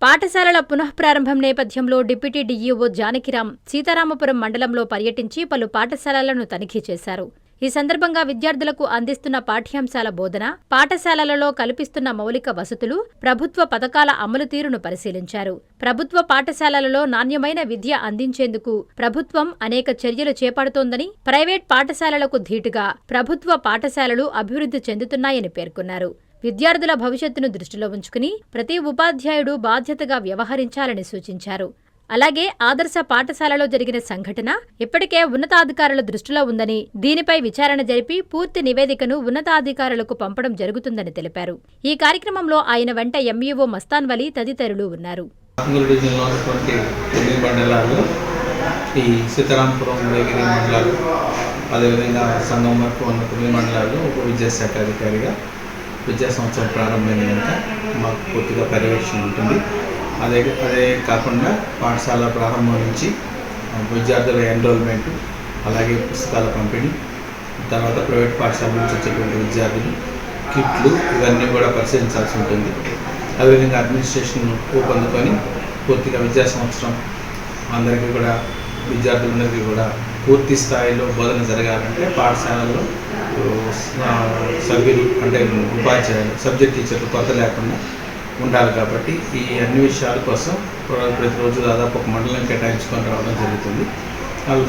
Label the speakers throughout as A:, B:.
A: పాఠశాలల పునఃప్రారంభం నేపథ్యంలో deputy DEO Janakiram Sitaramapuram మండలంలో పర్యటించి పలు పాఠశాలలను తనిఖీ చేశారు. ఈ సందర్భంగా విద్యార్థులకు అందిస్తున్న పాఠ్యాంశాల బోధన, పాఠశాలలలో కల్పిస్తున్న మౌలిక వసతులు, ప్రభుత్వ పథకాల అమలు తీరును పరిశీలించారు. ప్రభుత్వ పాఠశాలలలో నాణ్యమైన విద్య అందించేందుకు ప్రభుత్వం అనేక చర్యలు చేపడుతోందని, ప్రైవేట్ పాఠశాలలకు ధీటుగా ప్రభుత్వ పాఠశాలలు అభివృద్ధి చెందుతున్నాయని పేర్కొన్నారు. విద్యార్థుల భవిష్యత్తును దృష్టిలో ఉంచుకుని ప్రతి ఉపాధ్యాయుడు బాధ్యతగా వ్యవహరించాలని సూచించారు. అలాగే ఆదర్శ పాఠశాలలో జరిగిన సంఘటన ఇప్పటికే ఉన్నతాధికారుల దృష్టిలో ఉందని, దీనిపై విచారణ జరిపి పూర్తి నివేదికను ఉన్నతాధికారులకు పంపడం జరుగుతుందని తెలిపారు. ఈ కార్యక్రమంలో ఆయన వెంట ఎంఈఓ మస్తాన్ వలీ తదితరులు ఉన్నారు.
B: ఈ సీతారామపురం ఉదయగిరి మండలాలు, అదేవిధంగా సంగం వరకు ఉన్న 9 మండలాల్లో ఉప విద్యాశాఖ అధికారిగా విద్యా సంవత్సరం ప్రారంభమైన కనుక మాకు పూర్తిగా పర్యవేక్షణ ఉంటుంది. అదే కాకుండా పాఠశాల ప్రారంభం నుంచి విద్యార్థుల ఎన్రోల్మెంటు, అలాగే పుస్తకాల పంపిణీ, తర్వాత ప్రైవేట్ పాఠశాల నుంచి వచ్చేటువంటి విద్యార్థులు, కిట్లు, ఇవన్నీ కూడా పరిశీలించాల్సి ఉంటుంది. అదేవిధంగా అడ్మినిస్ట్రేషన్ పొందుకొని పూర్తిగా విద్యా సంవత్సరం అందరికీ కూడా, విద్యార్థులందరికీ కూడా పూర్తి స్థాయిలో బోధన జరగాలంటే పాఠశాలలో సభ్యులు అంటే ఉపాధ్యాయులు, సబ్జెక్ట్ టీచర్లు కొరత లేకుండా ఉండాలి. కాబట్టి ఈ అన్ని విషయాల కోసం ప్రతిరోజు దాదాపు ఒక మండలం కేటాయించుకొని రావడం జరుగుతుంది.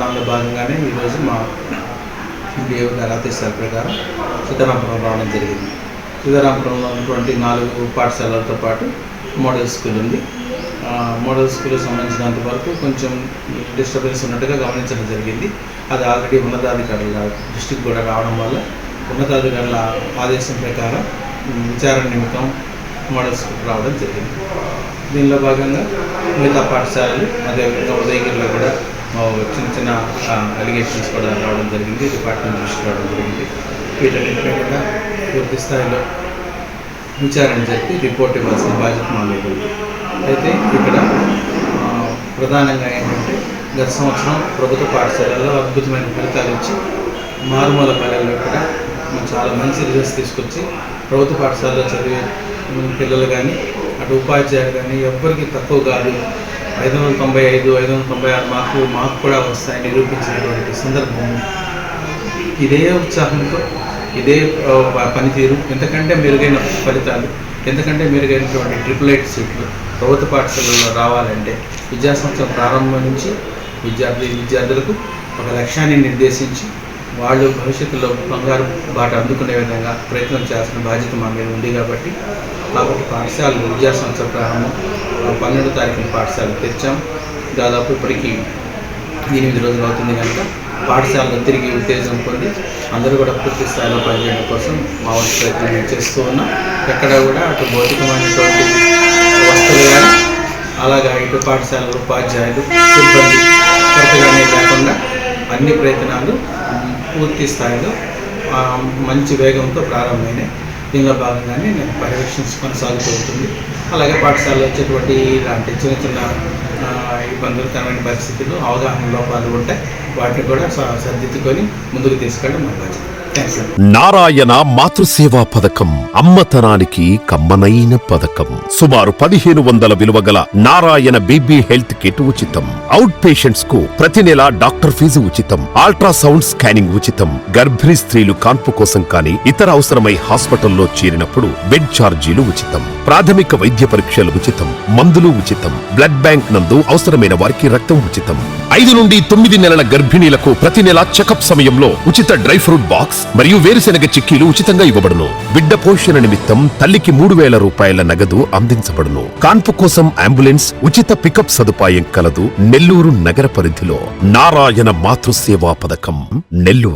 B: దానిలో భాగంగానే ఈరోజు మా డిఓ గారి ఆదేశాల ప్రకారం సీతారామపురం రావడం జరిగింది. సీతారామపురంలో ఉన్నటువంటి 4 పాఠశాలలతో పాటు మోడల్ స్కూల్ ఉంది. మోడల్ స్కూల్కి సంబంధించినంత వరకు కొంచెం డిస్టర్బెన్స్ ఉన్నట్టుగా గమనించడం జరిగింది. అది ఆల్రెడీ ఉన్నతాధికారుల దృష్టికి కూడా రావడం వల్ల ఉన్నతాధికారుల ఆదేశం ప్రకారం విచారణ నిమిత్తం మోడల్ స్కూల్ రావడం జరిగింది. దీనిలో భాగంగా మిగతా పాఠశాలలు, అదేవిధంగా ఉదయగిరిలో కూడా చిన్న చిన్న అలిగేషన్స్ కూడా రావడం జరిగింది. డిపార్ట్మెంట్ దృష్టికి రావడం జరిగింది. వీటన్నింటినీ కూడా పూర్తి స్థాయిలో విచారణ జరిపి రిపోర్ట్ ఇవ్వాల్సిన బాధ్యత మా మీద ఉంది. అయితే ఇక్కడ ప్రధానంగా ఏంటంటే గత సంవత్సరం ప్రభుత్వ పాఠశాలల్లో అద్భుతమైన ఫలితాలు ఇచ్చి మారుమూల పల్లెల్లో కూడా చాలా మంచి రిజల్ట్స్ తీసుకొచ్చి ప్రభుత్వ పాఠశాలలో చదివే పిల్లలు కానీ, అటు ఉపాధ్యాయులు కానీ ఎవ్వరికి తక్కువ కాదు, 595, 596 మార్కులు మాకు కూడా వస్తాయని నిరూపించినటువంటి సందర్భం. ఇదే ఉత్సాహంతో, ఇదే పనితీరు, ఎంతకంటే మెరుగైన ఫలితాలు, ఎంతకంటే మెరుగైనటువంటి 888 సీట్లు ప్రభుత్వ పాఠశాలలో రావాలంటే విద్యా సంవత్సరం ప్రారంభం నుంచి విద్యార్థులకు ఒక లక్ష్యాన్ని నిర్దేశించి వాళ్ళు భవిష్యత్తులో బంగారు బాట అందుకునే విధంగా ప్రయత్నం చేయాల్సిన బాధ్యత మా మీద ఉంది. కాబట్టి పాఠశాలలు విద్యా సంవత్సరం ప్రారంభం 12వ తారీఖున పాఠశాలలు తెరిచాం. దాదాపు ఇప్పటికీ 8 రోజులు అవుతుంది కనుక పాఠశాలలో తిరిగి ఉత్తేజం పొంది అందరూ కూడా పూర్తి స్థాయిలో పనిచేయడం కోసం మా వంతు ప్రయత్నం చేస్తూ ఉన్నాం. ఎక్కడ కూడా అటు భౌతికమైనటువంటి వస్తువులు కానీ, అలాగే ఇటు పాఠశాలలు, ఉపాధ్యాయులు, సిబ్బంది కొరతగానే కాకుండా అన్ని ప్రయత్నాలు పూర్తి స్థాయిలో మంచి వేగంతో ప్రారంభమైనాయి. దీనిలో భాగంగానే నేను పర్యవేక్షణ కొనసాగుతూ ఉంటుంది. అలాగే పాఠశాలలో వచ్చేటువంటి ఇలాంటి చిన్న చిన్న ఇబ్బందులకరమైన పరిస్థితులు, అవగాహన లోపాలు ఉంటాయి. వాటిని కూడా సర్దిద్దుకొని ముందుకు తీసుకెళ్ళడం మా బాధ్యత.
C: నారాయణ మాతృసేవా పథకం అమ్మతనానికి కమ్మనైన పథకం. సుమారు 1500 విలువ గల నారాయణ బేబీ హెల్త్ కిట్ ఉచితం. అవుట్ పేషెంట్స్ కు ప్రతి నెల డాక్టర్ ఫీజు ఉచితం. అల్ట్రాసౌండ్ స్కానింగ్ ఉచితం. గర్భిణీ స్త్రీలు కాన్పు కోసం కానీ ఇతర అవసరమై హాస్పిటల్లో చేరినప్పుడు బెడ్ ఛార్జీలు ఉచితం. ప్రాథమిక వైద్య పరీక్షలు ఉచితం. మందులు ఉచితం. బ్లడ్ బ్యాంక్ నందు అవసరమైన వారికి రక్తం ఉచితం. 5 నుండి 9 నెలల గర్భిణీలకు ప్రతి నెల చెకప్ సమయంలో ఉచిత డ్రై ఫ్రూట్ బాక్స్ మరియు వేరుశెనగ చిక్కీలు ఉచితంగా ఇవ్వబడును. బిడ్డ పోషణ నిమిత్తం తల్లికి 3000 రూపాయల నగదు అందించబడును. కాన్పు కోసం అంబులెన్స్, ఉచిత పికప్ సదుపాయం కలదు. నెల్లూరు నగర పరిధిలో నారాయణ మాతృసేవా పథకం, నెల్లూరు.